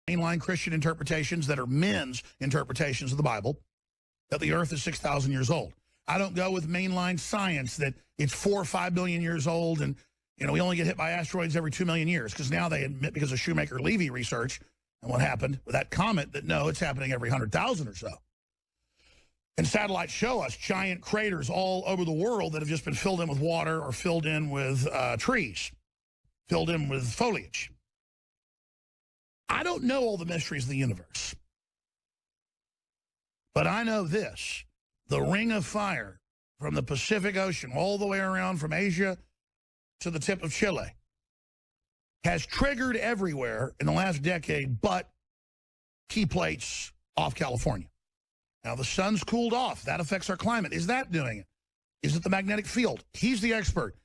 mainline Christian interpretations that are men's interpretations of the Bible, that the earth is 6,000 years old. I don't go with mainline science that it's 4 or 5 billion years old and, you know, we only get hit by asteroids every 2 million years, because now they admit, because of Shoemaker-Levy research and what happened with that comet, that no, it's happening every 100,000 or so. And satellites show us giant craters all over the world that have just been filled in with water or filled in with trees, filled in with foliage. I don't know all the mysteries of the universe, but I know this. The ring of fire from the Pacific Ocean all the way around from Asia to the tip of Chile has triggered everywhere in the last decade but key plates off California. Now, the sun's cooled off. That affects our climate. Is that doing it? Is it the magnetic field? He's the expert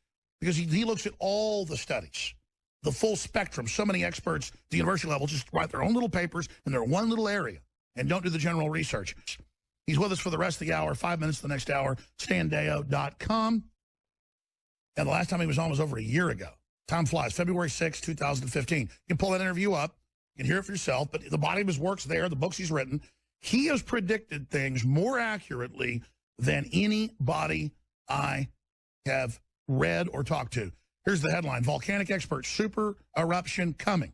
because he looks at all the studies, the full spectrum. So many experts at the university level just write their own little papers in their one little area and don't do the general research. He's with us for the rest of the hour, 5 minutes the next hour, standeo.com. And the last time he was on was over a year ago. Time flies, February 6, 2015. You can pull that interview up. You can hear it for yourself, but the body of his work's there, the books he's written. He has predicted things more accurately than anybody I have read or talked to. Here's the headline: Volcanic experts, super eruption coming.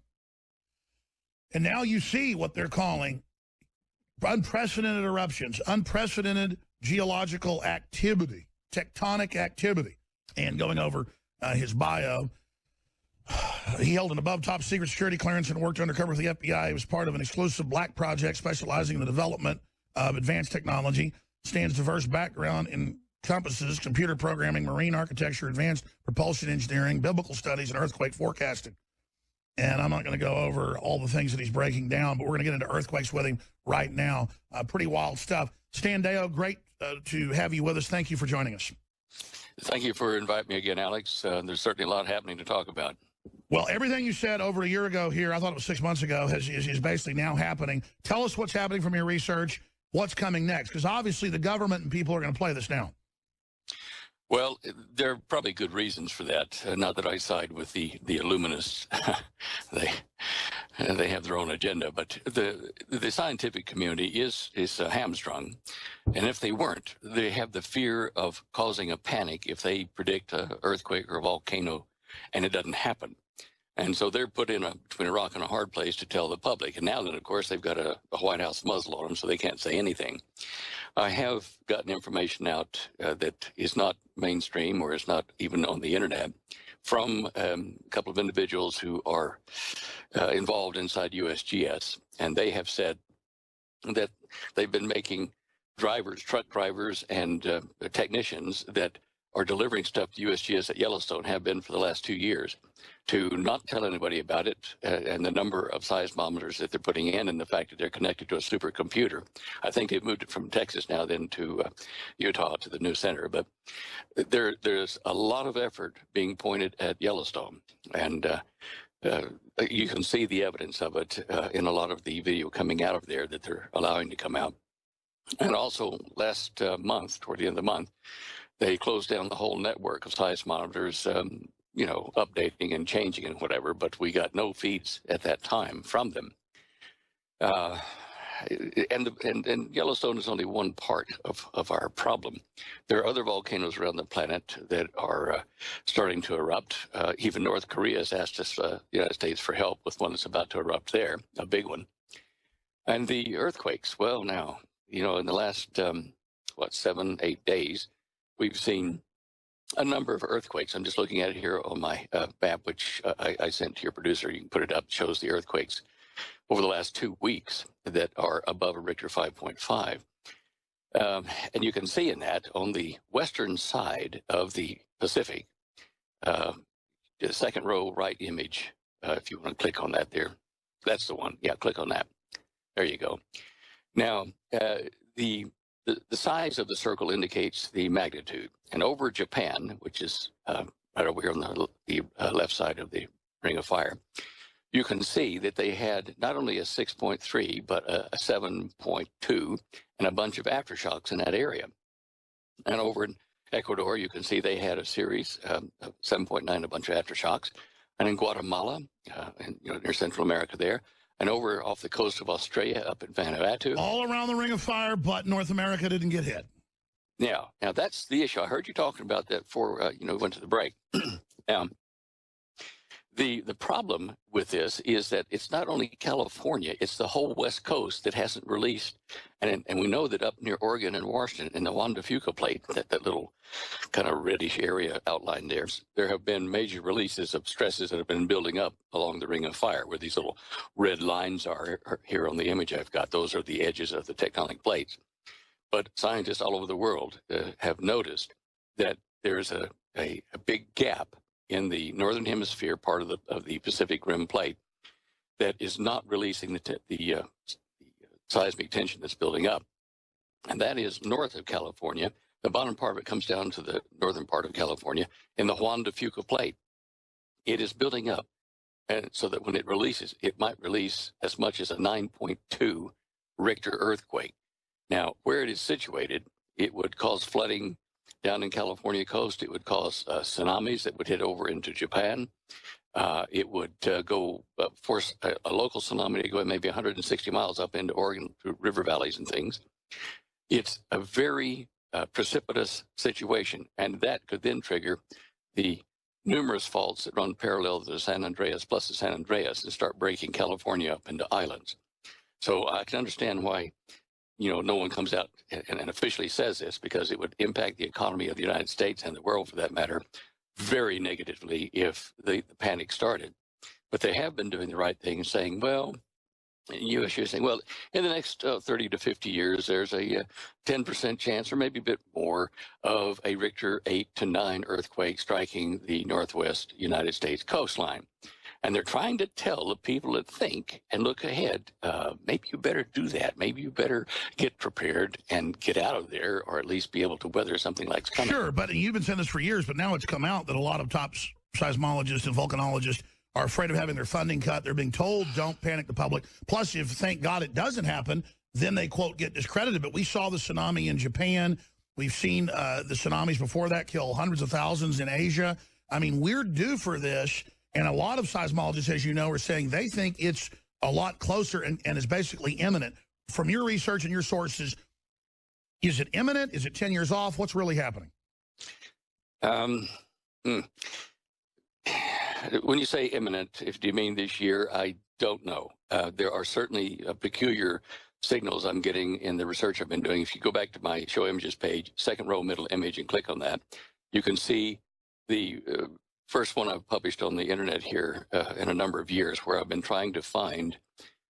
And now you see what they're calling unprecedented eruptions, unprecedented geological activity, tectonic activity. And going over his bio, he held an above top secret security clearance and worked undercover for the FBI. He was part of an exclusive black project specializing in the development of advanced technology. Stan's diverse background encompasses computer programming, marine architecture, advanced propulsion engineering, biblical studies, and earthquake forecasting. And I'm not going to go over all the things that he's breaking down, but we're going to get into earthquakes with him right now. Pretty wild stuff. Stan Deyo, great to have you with us. Thank you for joining us. Thank you for inviting me again, Alex. There's certainly a lot happening to talk about. Well, everything you said over a year ago here, I thought it was 6 months ago, is basically now happening. Tell us what's happening from your research, what's coming next, because obviously the government and people are going to play this down. Well, there are probably good reasons for that. Not that I side with the Illuminists. they have their own agenda, but the scientific community is hamstrung. And if they weren't, they have the fear of causing a panic if they predict an earthquake or a volcano and it doesn't happen. And so they're put in between a rock and a hard place to tell the public. And now then, of course, they've got a White House muzzle on them, so they can't say anything. I have gotten information out that is not mainstream or is not even on the internet from a couple of individuals who are involved inside USGS. And they have said that they've been making truck drivers and technicians that are delivering stuff to USGS at Yellowstone, have been for the last 2 years, to not tell anybody about it, and the number of seismometers that they're putting in, and the fact that they're connected to a supercomputer. I think they've moved it from Texas now then to Utah, to the new center. But there's a lot of effort being pointed at Yellowstone, and you can see the evidence of it in a lot of the video coming out of there that they're allowing to come out. And also last month, toward the end of the month, they closed down the whole network of seismometers, you know, updating and changing and whatever, but we got no feeds at that time from them. And Yellowstone is only one part of our problem. There are other volcanoes around the planet that are starting to erupt. Even North Korea has asked us, the United States, for help with one that's about to erupt there, a big one. And the earthquakes, well, now, you know, in the last, 7, 8 days, we've seen a number of earthquakes. I'm just looking at it here on my map, which I sent to your producer. You can put it up. It shows the earthquakes over the last 2 weeks that are above a Richter 5.5. And you can see in that on the western side of the Pacific, the second row right image, if you want to click on that there. That's the one. Yeah, click on that. There you go. Now, the size of the circle indicates the magnitude. And over Japan, which is right over here on the left side of the Ring of Fire, you can see that they had not only a 6.3, but a 7.2 and a bunch of aftershocks in that area. And over in Ecuador, you can see they had a series of 7.9, a bunch of aftershocks. And in Guatemala, and near Central America there, and over off the coast of Australia up in Vanuatu. All around the Ring of Fire, but North America didn't get hit. Yeah, now that's the issue. I heard you talking about that before we went to the break. Now, the problem with this is that it's not only California, it's the whole West Coast that hasn't released. And we know that up near Oregon and Washington, in the Juan de Fuca plate, that little kind of reddish area outlined there have been major releases of stresses that have been building up along the Ring of Fire, where these little red lines are here on the image I've got. Those are the edges of the tectonic plates. But scientists all over the world have noticed that there's a big gap in the northern hemisphere part of the Pacific Rim plate that is not releasing the seismic tension that's building up. And that is north of California. The bottom part of it comes down to the northern part of California in the Juan de Fuca plate. It is building up, and so that when it releases, it might release as much as a 9.2 Richter earthquake. Now, where it is situated, it would cause flooding down in California coast. It would cause tsunamis that would hit over into Japan. It would force a local tsunami to go maybe 160 miles up into Oregon through river valleys and things. It's a very precipitous situation, and that could then trigger the numerous faults that run parallel to the San Andreas plus the San Andreas and start breaking California up into islands. So I can understand why no one comes out and officially says this, because it would impact the economy of the United States and the world, for that matter, very negatively if the panic started. But they have been doing the right thing and saying, well, U.S. is saying, well, in the next 30 to 50 years, there's a 10% chance, or maybe a bit more, of a Richter 8 to 9 earthquake striking the northwest United States coastline. And they're trying to tell the people that think and look ahead, maybe you better do that. Maybe you better get prepared and get out of there, or at least be able to weather something like coming. Sure, but you've been saying this for years, but now it's come out that a lot of top seismologists and volcanologists are afraid of having their funding cut. They're being told, don't panic the public. Plus, if, thank God, it doesn't happen, then they, quote, get discredited. But we saw the tsunami in Japan. We've seen the tsunamis before that kill hundreds of thousands in Asia. I mean, we're due for this. And a lot of seismologists, as you know, are saying they think it's a lot closer and is basically imminent. From your research and your sources, is it imminent? Is it 10 years off? What's really happening? When you say imminent, do you mean this year? I don't know. There are certainly peculiar signals I'm getting in the research I've been doing. If you go back to my show images page, second row middle image, and click on that, you can see the first one I've published on the internet here in a number of years, where I've been trying to find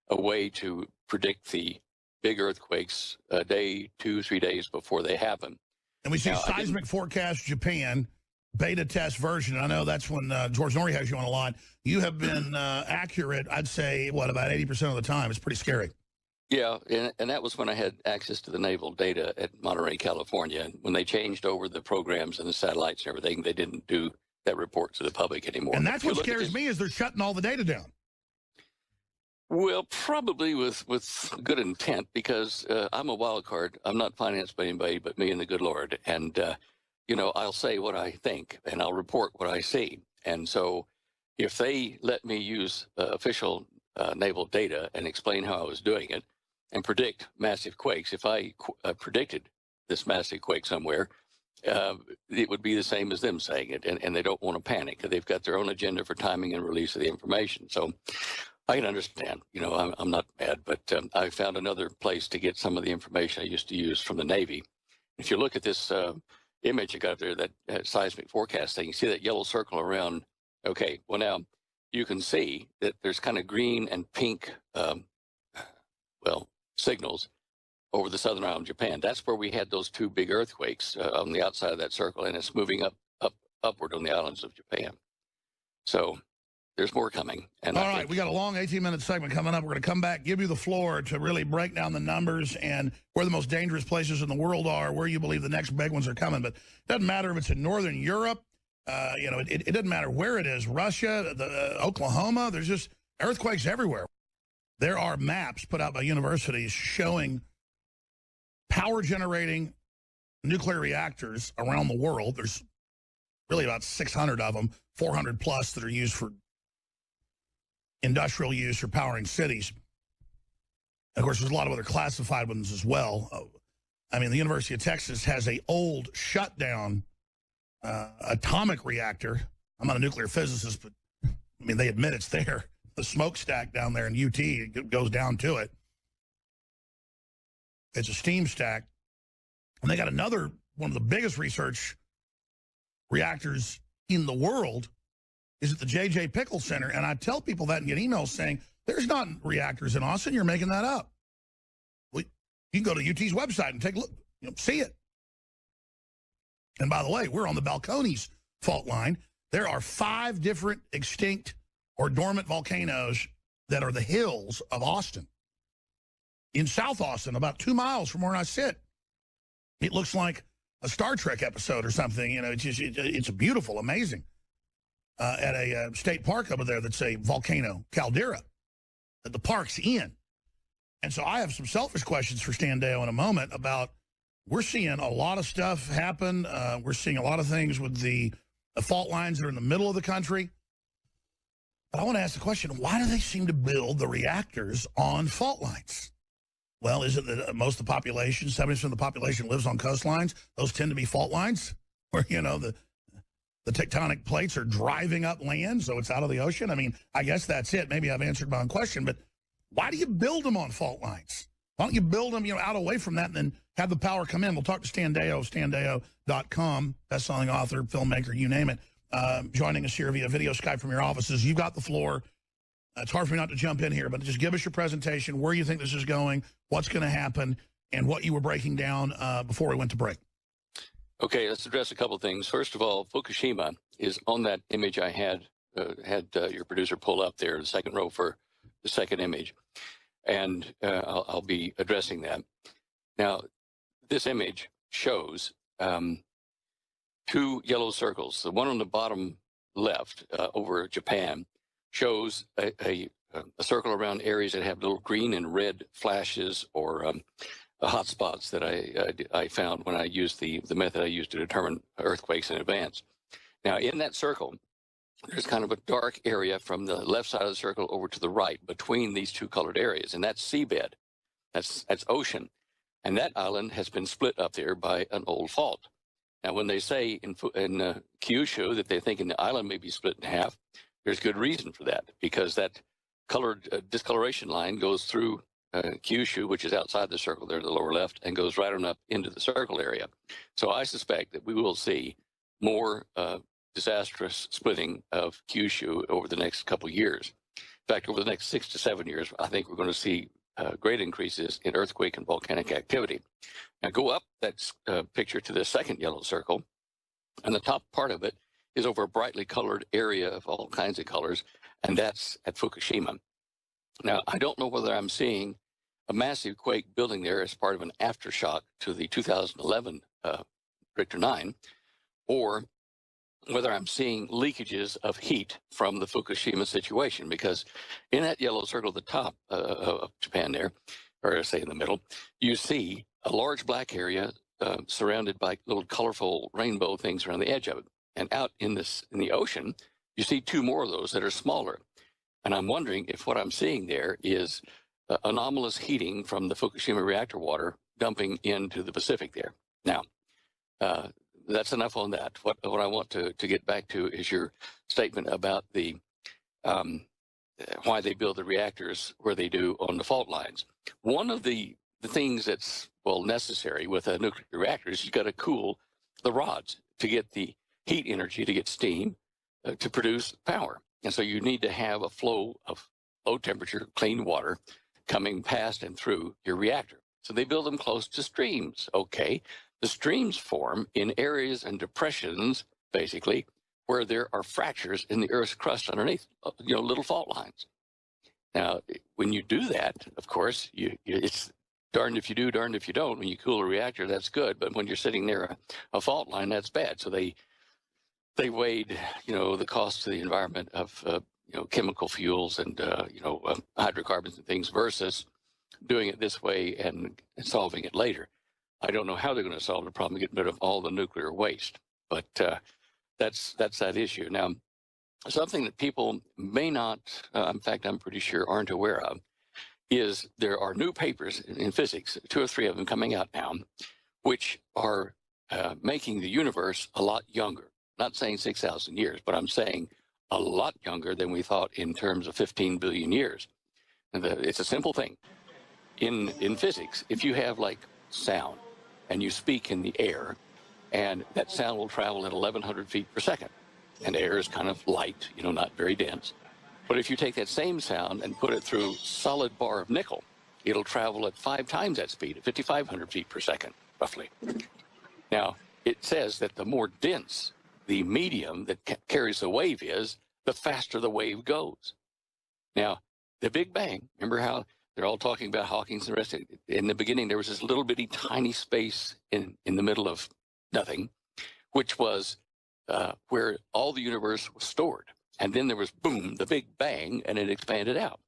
a way to predict the big earthquakes a day, 2-3 days before they happen. And we see seismic forecast Japan, beta test version. I know that's when George Norrie has you on a lot. You have been accurate, I'd say, about 80% of the time. It's pretty scary. Yeah, and that was when I had access to the naval data at Monterey, California. When they changed over the programs and the satellites and everything, they didn't do that report to the public anymore. And that's what scares me, is they're shutting all the data down. Well, probably with good intent, because I'm a wild card. I'm not financed by anybody but me and the good Lord. And, I'll say what I think, and I'll report what I see. And so if they let me use official naval data and explain how I was doing it and predict massive quakes, if I predicted this massive quake somewhere, it would be the same as them saying it, and they don't want to panic. They've got their own agenda for timing and release of the information. So I can understand. I'm not mad, but I found another place to get some of the information I used to use from the Navy. If you look at this image I got up there, that seismic forecast thing, you see that yellow circle around. Okay, well, now you can see that there's kind of green and pink, signals over the southern island of Japan. That's where we had those two big earthquakes on the outside of that circle, and it's moving upward on the islands of Japan. So there's more coming. And all right, we got a long 18-minute segment coming up. We're going to come back, give you the floor to really break down the numbers and where the most dangerous places in the world are, where you believe the next big ones are coming. But it doesn't matter if it's in northern Europe. It doesn't matter where it is. Russia, Oklahoma, there's just earthquakes everywhere. There are maps put out by universities showing power-generating nuclear reactors around the world. There's really about 600 of them, 400 plus that are used for industrial use or powering cities. Of course, there's a lot of other classified ones as well. I mean, the University of Texas has a old shutdown atomic reactor. I'm not a nuclear physicist, but I mean, they admit it's there. The smokestack down there in UT, it goes down to it. It's a steam stack. And they got another, one of the biggest research reactors in the world is at the J.J. Pickle Center. And I tell people that and get emails saying, there's not reactors in Austin. You're making that up. You can go to UT's website and take a look, see it. And by the way, we're on the Balcones fault line. There are 5 different extinct or dormant volcanoes that are the hills of Austin. In South Austin, about 2 miles from where I sit. It looks like a Star Trek episode or something. It's beautiful, amazing. At a state park over there that's a volcano caldera that the park's in. And so I have some selfish questions for Stan Deyo in a moment about, we're seeing a lot of stuff happen. We're seeing a lot of things with the fault lines that are in the middle of the country. But I want to ask the question, why do they seem to build the reactors on fault lines? Well, is it that most of the population, 70% of the population lives on coastlines? Those tend to be fault lines where, the tectonic plates are driving up land, so it's out of the ocean. I mean, I guess that's it. Maybe I've answered my own question, but why do you build them on fault lines? Why don't you build them, out away from that and then have the power come in? We'll talk to Stan Deyo, standeyo.com, best-selling author, filmmaker, you name it, joining us here via video Skype from your offices. You've got the floor. It's hard for me not to jump in here, but just give us your presentation, where you think this is going, what's going to happen, and what you were breaking down before we went to break. Okay, let's address a couple of things. First of all, Fukushima is on that image I had your producer pull up there, the second row for the second image. And I'll be addressing that. Now, this image shows 2 yellow circles. The one on the bottom left over Japan shows a circle around areas that have little green and red flashes or hot spots that I found when I used the method I used to determine earthquakes in advance. Now, in that circle, there's kind of a dark area from the left side of the circle over to the right between these 2 colored areas, and that's seabed. That's ocean. And that island has been split up there by an old fault. Now, when they say in Kyushu that they're thinking the island may be split in half, there's good reason for that, because that colored discoloration line goes through Kyushu, which is outside the circle there in the lower left, and goes right on up into the circle area. So I suspect that we will see more disastrous splitting of Kyushu over the next couple of years. In fact, over the next 6 to 7 years, I think we're going to see great increases in earthquake and volcanic activity. Now go up that picture to the second yellow circle, and the top part of it is over a brightly colored area of all kinds of colors, and that's at Fukushima. Now, I don't know whether I'm seeing a massive quake building there as part of an aftershock to the 2011 Richter 9, or whether I'm seeing leakages of heat from the Fukushima situation, because in that yellow circle at the top of Japan there, or say in the middle, you see a large black area surrounded by little colorful rainbow things around the edge of it. And out in the ocean, you see 2 more of those that are smaller. And I'm wondering if what I'm seeing there is anomalous heating from the Fukushima reactor water dumping into the Pacific there. Now, that's enough on that. What I want to get back to is your statement about the why they build the reactors where they do on the fault lines. One of the things that's, necessary with a nuclear reactor is you've got to cool the rods to get the heat energy, to get steam, to produce power. And so you need to have a flow of low temperature, clean water coming past and through your reactor. So they build them close to streams. Okay. The streams form in areas and depressions, basically, where there are fractures in the Earth's crust underneath, little fault lines. Now, when you do that, of course, it's darned if you do, darned if you don't. When you cool a reactor, that's good. But when you're sitting near a fault line, that's bad. So they weighed, the cost to the environment of, chemical fuels and, hydrocarbons and things versus doing it this way and solving it later. I don't know how they're going to solve the problem, getting rid of all the nuclear waste, but that's that issue. Now, something that people may not, in fact, I'm pretty sure aren't aware of, is there are new papers in physics, 2 or 3 of them coming out now, which are making the universe a lot younger. Not saying 6,000 years, but I'm saying a lot younger than we thought in terms of 15 billion years. And it's a simple thing. In physics, if you have like sound and you speak in the air, and that sound will travel at 1,100 feet per second, and air is kind of light, you know, not very dense. But if you take that same sound and put it through solid bar of nickel, it'll travel at 5 times that speed, at 5,500 feet per second, roughly. Now, it says that the more dense the medium that carries the wave is, the faster the wave goes. Now, the Big Bang, remember how they're all talking about Hawking's and the rest of it? In the beginning, there was this little bitty tiny space in the middle of nothing, which was where all the universe was stored. And then there was, boom, the Big Bang, and it expanded out.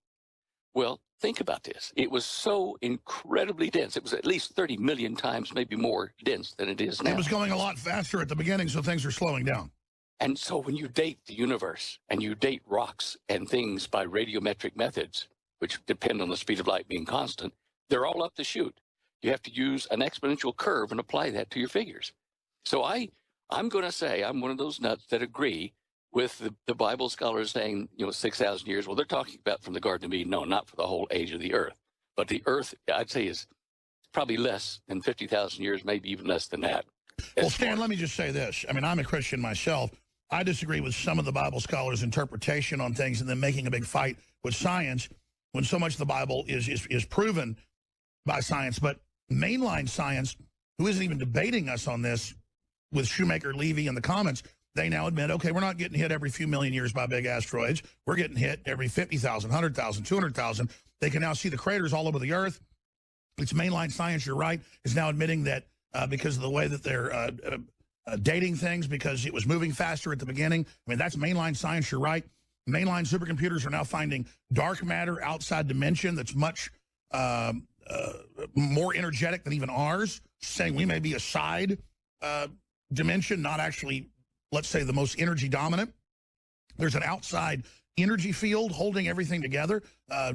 Well, think about this. It was so incredibly dense. It was at least 30 million times, maybe more dense than it is now. It was going a lot faster at the beginning, so things are slowing down. And so when you date the universe and you date rocks and things by radiometric methods, which depend on the speed of light being constant, they're all up the chute. You have to use an exponential curve and apply that to your figures. So I'm going to say I'm one of those nuts that agree with the Bible scholars saying, 6,000 years. Well, they're talking about from the Garden of Eden. No, not for the whole age of the earth. But the earth, I'd say, is probably less than 50,000 years, maybe even less than that. Well, Stan, let me just say this. I mean, I'm a Christian myself. I disagree with some of the Bible scholars' interpretation on things and then making a big fight with science when so much of the Bible is proven by science. But mainline science, who isn't even debating us on this with Shoemaker Levy in the comments, they now admit, okay, we're not getting hit every few million years by big asteroids. We're getting hit every 50,000, 100,000, 200,000. They can now see the craters all over the earth. It's mainline science, you're right, is now admitting that because of the way that they're dating things, because it was moving faster at the beginning. I mean, that's mainline science, you're right. Mainline supercomputers are now finding dark matter outside dimension that's much more energetic than even ours, saying we may be a side dimension, not actually, let's say, the most energy dominant. There's an outside energy field holding everything together.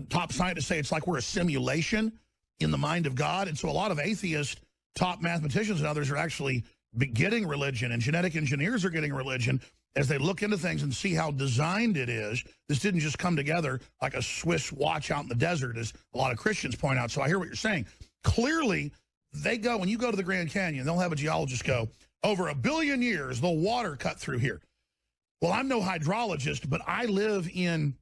Top scientists say it's like we're a simulation in the mind of God. And so a lot of atheists, top mathematicians and others are actually getting religion, and genetic engineers are getting religion as they look into things and see how designed it is. This didn't just come together like a Swiss watch out in the desert, as a lot of Christians point out. So I hear what you're saying. Clearly, they go, when you go to the Grand Canyon, they'll have a geologist go, over 1 billion years, the water cut through here. Well, I'm no hydrologist, but I live in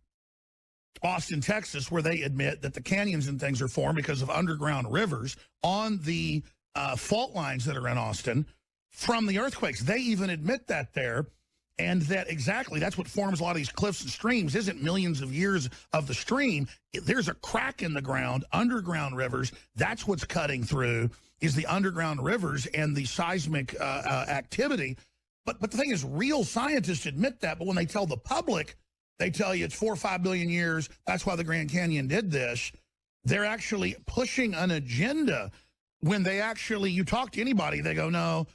Austin, Texas, where they admit that the canyons and things are formed because of underground rivers on the fault lines that are in Austin from the earthquakes. They even admit that there, and that exactly that's what forms a lot of these cliffs and streams. Isn't millions of years of the stream. There's a crack in the ground, underground rivers. That's what's cutting through, is the underground rivers and the seismic activity. But the thing is, real scientists admit that, but when they tell the public, they tell you it's 4 or 5 billion years. That's why the Grand Canyon did this. They're actually pushing an agenda when they actually, you talk to anybody, they go, no,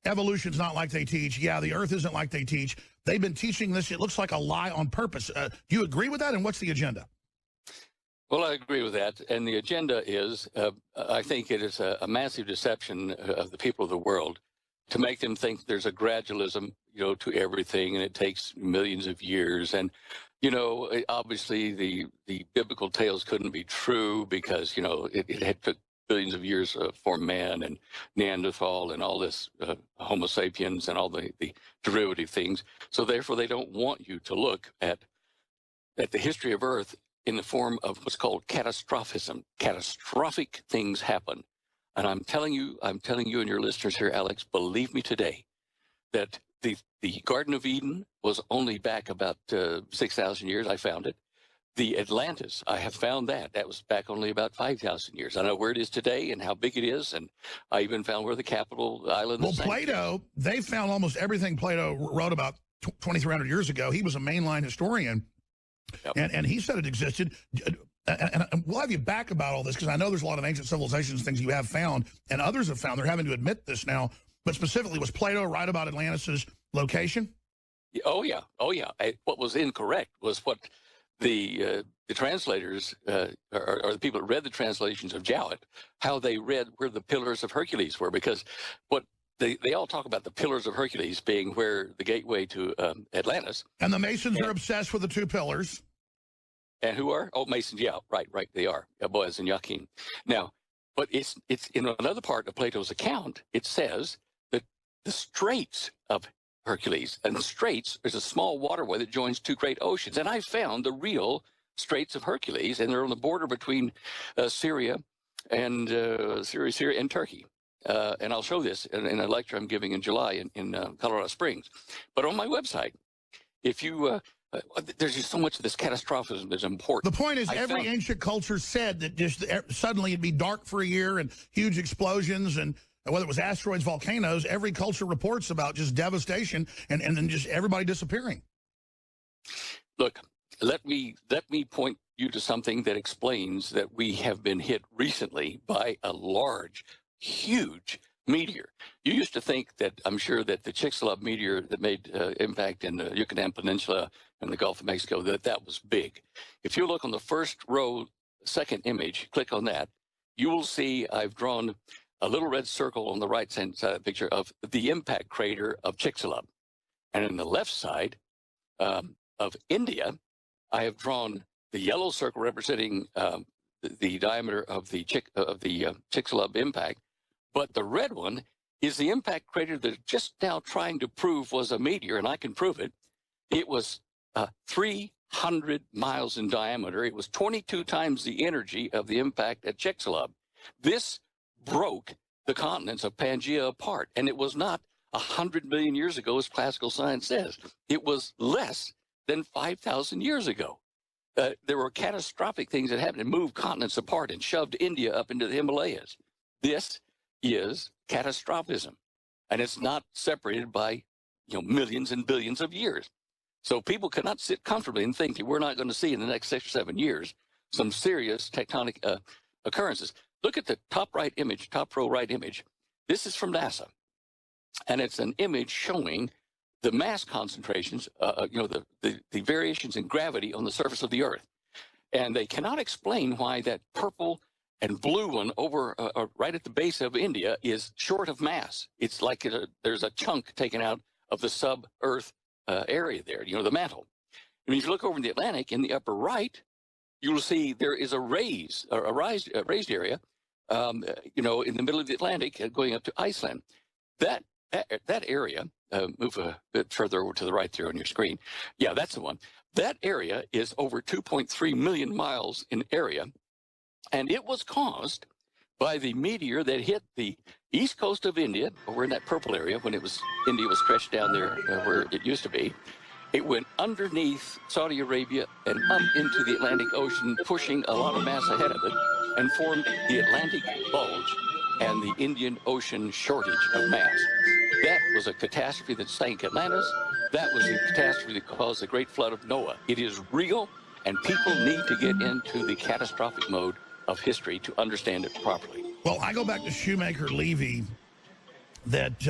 evolution's not like they teach. Yeah, the earth isn't like they teach. They've been teaching this. It looks like a lie on purpose. Do you agree with that? And what's the agenda? Well, I agree with that. And the agenda is, I think it is a massive deception of the people of the world to make them think there's a gradualism, to everything, and it takes millions of years. And, obviously the biblical tales couldn't be true because, it had took billions of years for man and Neanderthal and all this Homo sapiens and all the derivative things. So therefore, they don't want you to look at the history of Earth in the form of what's called catastrophism. Catastrophic things happen. And I'm telling you and your listeners here, Alex, believe me today, that the Garden of Eden was only back about 6,000 years. I found it. The Atlantis, I have found that. That was back only about 5,000 years. I know where it is today and how big it is, and I even found where the capital island is. Well, Plato, they found almost everything Plato wrote about 2,300 years ago. He was a mainline historian. Yep. And he said it existed. And we'll have you back about all this, because I know there's a lot of ancient civilizations, things you have found, and others have found. They're having to admit this now. But specifically, was Plato right about Atlantis' location? Oh, yeah. What was incorrect was what the translators or the people that read the translations of Jowett, how they read where the pillars of Hercules were, because what they all talk about the pillars of Hercules being where the gateway to Atlantis. And the Masons are obsessed with the two pillars. And who are? Oh, Masons, yeah, right, they are. Boaz and Joachim. Now, but it's in another part of Plato's account, it says that the Straits of Hercules, and the Straits is a small waterway that joins two great oceans. And I found the real Straits of Hercules, and they're on the border between Syria and Turkey. And I'll show this in a lecture I'm giving in July in Colorado Springs. But on my website, if you there's just so much of this catastrophism that's important. The point is, every ancient culture said that just suddenly it'd be dark for a year and huge explosions, and whether it was asteroids, volcanoes, every culture reports about just devastation and then just everybody disappearing. Look, let me point you to something that explains that we have been hit recently by a large, huge meteor. You used to think that, I'm sure, that the Chicxulub meteor that made impact in the Yucatan Peninsula and the Gulf of Mexico, that was big. If you look on the first row, second image, click on that, you will see I've drawn a little red circle on the right side of the picture of the impact crater of Chicxulub. And on the left side of India, I have drawn the yellow circle representing the diameter of the Chicxulub impact. But the red one is the impact crater that just now trying to prove was a meteor, and I can prove it. It was 300 miles in diameter. It was 22 times the energy of the impact at Chicxulub. This broke the continents of Pangaea apart, and it was not 100 million years ago, as classical science says. It was less than 5,000 years ago. There were catastrophic things that happened and moved continents apart and shoved India up into the Himalayas. This is catastrophism, and it's not separated by millions and billions of years. So people cannot sit comfortably and think that we're not going to see in the next 6 or 7 years some serious tectonic occurrences. Look at the top right image, top row right image. This is from NASA, and it's an image showing the mass concentrations, the variations in gravity on the surface of the Earth. And they cannot explain why that purple and blue one over right at the base of India is short of mass. It's like there's a chunk taken out of the sub-Earth area there, the mantle. And if you look over in the Atlantic in the upper right, you will see there is a raised area, in the middle of the Atlantic going up to Iceland. That area, move a bit further over to the right there on your screen. Yeah, that's the one. That area is over 2.3 million miles in area. And it was caused by the meteor that hit the east coast of India, over in that purple area, when India was stretched down there where it used to be. It went underneath Saudi Arabia and up into the Atlantic Ocean, pushing a lot of mass ahead of it, and formed the Atlantic bulge and the Indian Ocean shortage of mass. That was a catastrophe that sank Atlantis. That was the catastrophe that caused the great flood of Noah. It is real, and people need to get into the catastrophic mode of history to understand it properly. Well, I go back to Shoemaker Levy, that,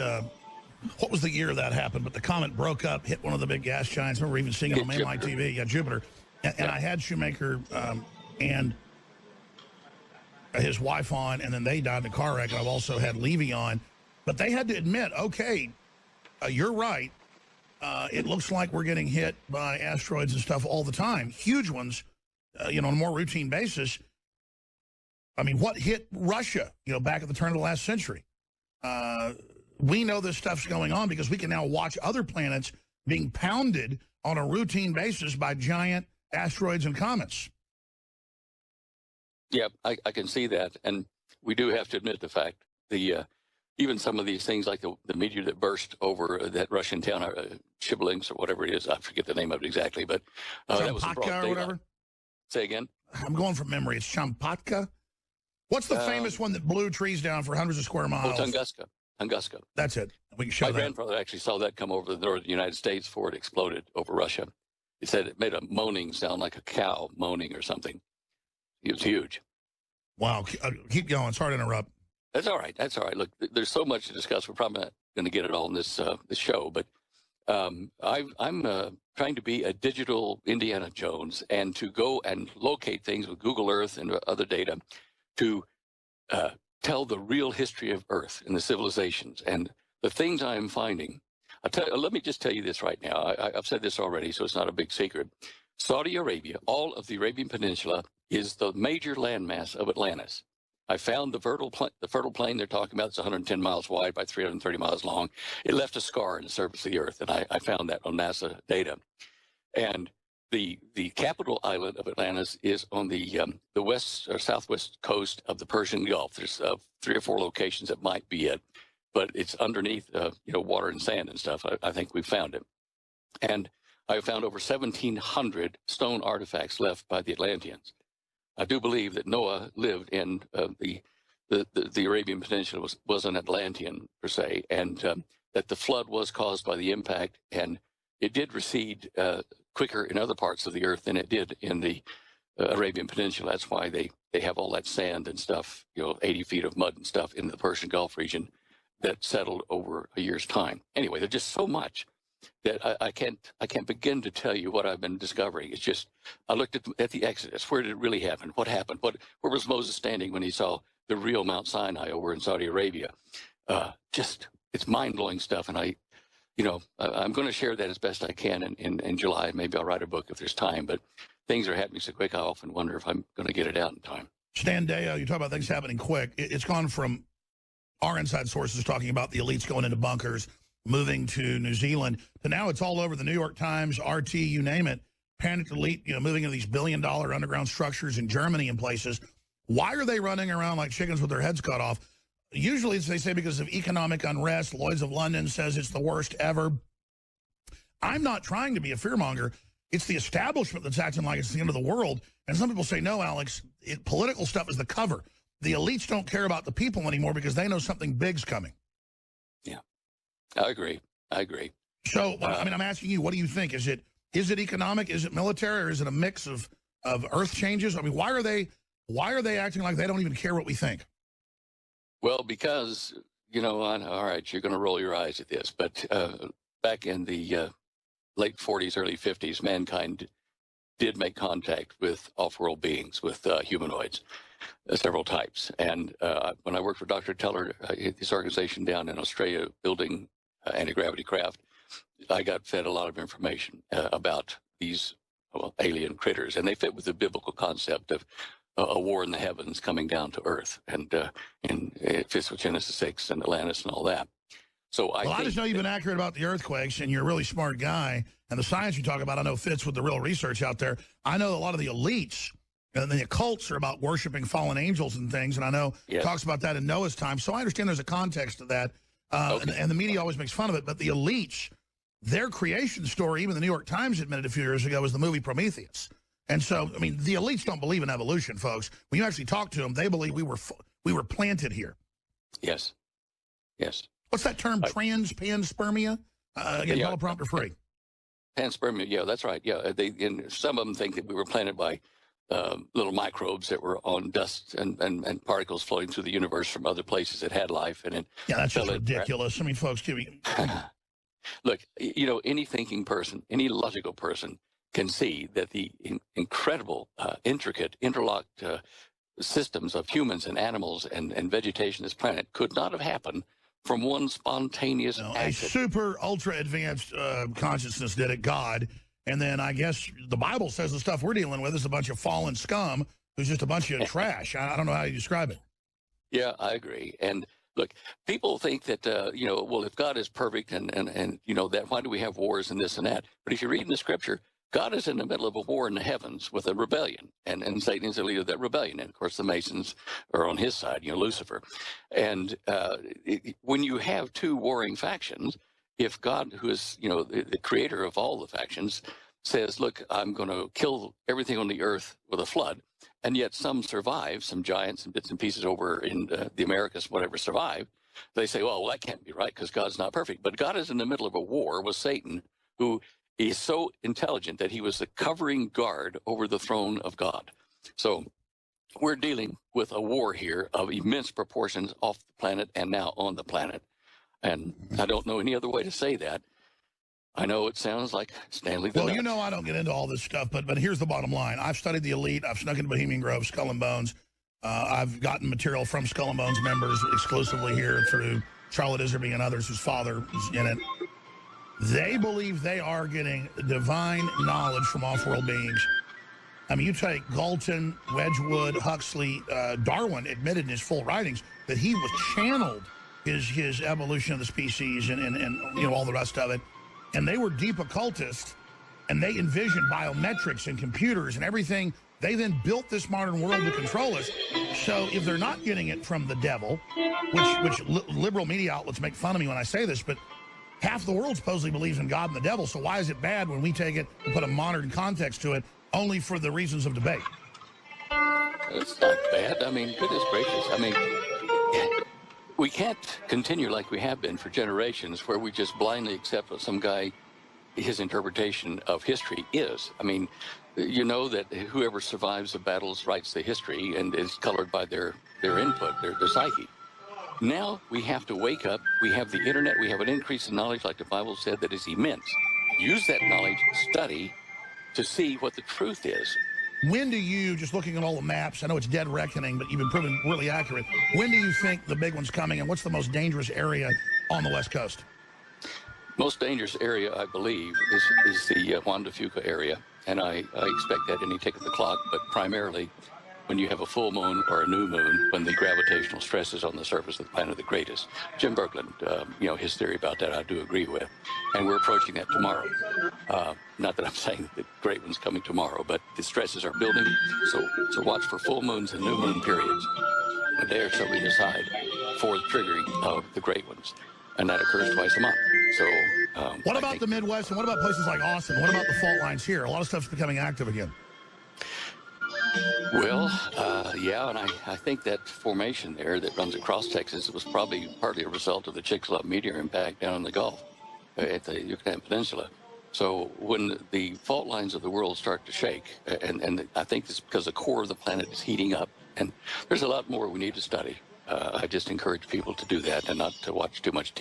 what was the year that happened? But the comet broke up, hit one of the big gas giants. I remember even seeing it on mainline TV. Yeah, Jupiter. And I had Shoemaker and his wife on, and then they died in a car wreck. And I've also had Levy on. But they had to admit, okay, you're right. It looks like we're getting hit by asteroids and stuff all the time. Huge ones, on a more routine basis. I mean, what hit Russia, back at the turn of the last century? We know this stuff's going on because we can now watch other planets being pounded on a routine basis by giant asteroids and comets. Yeah, I can see that. And we do have to admit the fact, even some of these things like the meteor that burst over that Russian town, Chibelinsk or whatever it is, I forget the name of it exactly, but that was in broad daylight. Or whatever? Say again? I'm going from memory. It's Champatka? What's the famous one that blew trees down for hundreds of square miles? Oh, Tunguska. That's it. We can show My grandfather actually saw that come over the northern United States before it exploded over Russia. He said it made a moaning sound like a cow moaning or something. It was huge. Wow. Keep going. Sorry to interrupt. That's all right. Look, there's so much to discuss. We're probably not going to get it all in this show, but I'm trying to be a digital Indiana Jones and to go and locate things with Google Earth and other data to uh, tell the real history of Earth and the civilizations and the things I'm finding. Let me just tell you this right now. I've said this already, so it's not a big secret. Saudi Arabia, all of the Arabian Peninsula, is the major landmass of Atlantis. I found the fertile plain they're talking about. It's 110 miles wide by 330 miles long. It left a scar in the surface of the Earth, and I found that on NASA data. And the capital island of Atlantis is on the west or southwest coast of the Persian Gulf. There's 3 or 4 locations that might be it, but it's underneath water and sand and stuff. I think we found it, and I found over 1,700 stone artifacts left by the Atlanteans. I do believe that Noah lived in the Arabian Peninsula was an Atlantean per se, and that the flood was caused by the impact, and it did recede quicker in other parts of the earth than it did in the Arabian Peninsula. That's why they have all that sand and stuff, 80 feet of mud and stuff in the Persian Gulf region that settled over a year's time. Anyway, there's just so much that I can't begin to tell you what I've been discovering. It's just, I looked at the Exodus. Where did it really happen? What happened? Where was Moses standing when he saw the real Mount Sinai over in Saudi Arabia? It's mind-blowing stuff. And I'm going to share that as best I can in July. Maybe I'll write a book if there's time, but things are happening so quick, I often wonder if I'm going to get it out in time. Stan Deo, you talk about things happening quick. It's gone from our inside sources talking about the elites going into bunkers, moving to New Zealand, to now it's all over the New York Times, RT, you name it. Panicked elite, moving into these billion-dollar underground structures in Germany and places. Why are they running around like chickens with their heads cut off? Usually, they say because of economic unrest. Lloyd's of London says it's the worst ever. I'm not trying to be a fearmonger. It's the establishment that's acting like it's the end of the world. And some people say, no, Alex, political stuff is the cover. The elites don't care about the people anymore because they know something big's coming. Yeah, I agree. So, I'm asking you, what do you think? Is it economic? Is it military? Or is it a mix of earth changes? Why are they acting like they don't even care what we think? Well, because, all right, you're going to roll your eyes at this, but back in the late 40s, early 50s, mankind did make contact with off-world beings, with humanoids, several types. And when I worked for Dr. Teller, this organization down in Australia building anti-gravity craft, I got fed a lot of information about these alien critters, and they fit with the biblical concept of a war in the heavens coming down to Earth, and it fits with Genesis 6 and Atlantis and all that. So I just know you've been accurate about the earthquakes, and you're a really smart guy, and the science you talk about I know fits with the real research out there. I know a lot of the elites and the occults are about worshiping fallen angels and things, and I know talks about that in Noah's time, so I understand there's a context to that, and the media always makes fun of it, but the elites, their creation story, even the New York Times admitted a few years ago, was the movie Prometheus. And so, the elites don't believe in evolution, folks. When you actually talk to them, they believe we were planted here. Yes. What's that term? Panspermia? Again, teleprompter free. Panspermia, yeah, that's right. Yeah, some of them think that we were planted by little microbes that were on dust and particles floating through the universe from other places that had life. That's just ridiculous. Folks, look, any thinking person, any logical person can see that the incredible, intricate, interlocked systems of humans and animals and vegetation on this planet could not have happened from one spontaneous act. A super, ultra-advanced consciousness did it, God. And then I guess the Bible says the stuff we're dealing with is a bunch of fallen scum who's just a bunch of trash. I don't know how you describe it. Yeah, I agree. And look, people think that, well, if God is perfect and that, why do we have wars and this and that? But if you read in the scripture, God is in the middle of a war in the heavens with a rebellion, and Satan is the leader of that rebellion. And, of course, the Masons are on his side, Lucifer. And when you have two warring factions, if God, who is, the creator of all the factions, says, look, I'm going to kill everything on the earth with a flood, and yet some survive, some giants and bits and pieces over in the Americas, whatever survive, they say, well, that can't be right because God's not perfect. But God is in the middle of a war with Satan, who is so intelligent that he was the covering guard over the throne of God. So we're dealing with a war here of immense proportions off the planet and now on the planet. And I don't know any other way to say that. I know it sounds like Stanley the Well, Nut. you know I don't get into all this stuff, but here's the bottom line. I've studied the elite. I've snuck into Bohemian Grove, Skull and Bones. I've gotten material from Skull and Bones members exclusively here through Charlotte Iserby and others whose father is in it. They believe they are getting divine knowledge from off-world beings. I mean, you take Galton, Wedgwood, Huxley, Darwin admitted in his full writings that he was channeled his evolution of the species and you know all the rest of it. And they were deep occultists, and they envisioned biometrics and computers and everything. They then built this modern world to control us. So if they're not getting it from the devil, which liberal media outlets make fun of me when I say this, but half the world supposedly believes in God and the devil, so why is it bad when we take it and put a modern context to it only for the reasons of debate? It's not bad. I mean, goodness gracious. I mean, we can't continue like we have been for generations where we just blindly accept what some guy, his interpretation of history is. I mean, you know that whoever survives the battles writes the history and is colored by their input, their psyche. Now we have to wake up. We have the internet. We have an increase in knowledge, like the Bible said, that is immense. Use that knowledge, study, to see what the truth is. When do you, just looking at all the maps, I know it's dead reckoning, but you've been proven really accurate. When do you think the big one's coming, and what's the most dangerous area on the West Coast? Most dangerous area, I believe, is the Juan de Fuca area, and I expect that any tick of the clock, but primarily when you have a full moon or a new moon, when the gravitational stresses on the surface of the planet are the greatest. Jim Berglund, you know, his theory about that I do agree with, and we're approaching that tomorrow. Not that I'm saying the great one's coming tomorrow, but the stresses are building, so watch for full moons and new moon periods. A day or so either side for the triggering of the great ones, and that occurs twice a month. So, what about the Midwest, and what about places like Austin? What about the fault lines here? A lot of stuff's becoming active again. Well, yeah, and I think that formation there that runs across Texas was probably partly a result of the Chicxulub meteor impact down in the Gulf, at the Yucatan Peninsula. So when the fault lines of the world start to shake, and I think it's because the core of the planet is heating up, and there's a lot more we need to study. I just encourage people to do that and not to watch too much TV.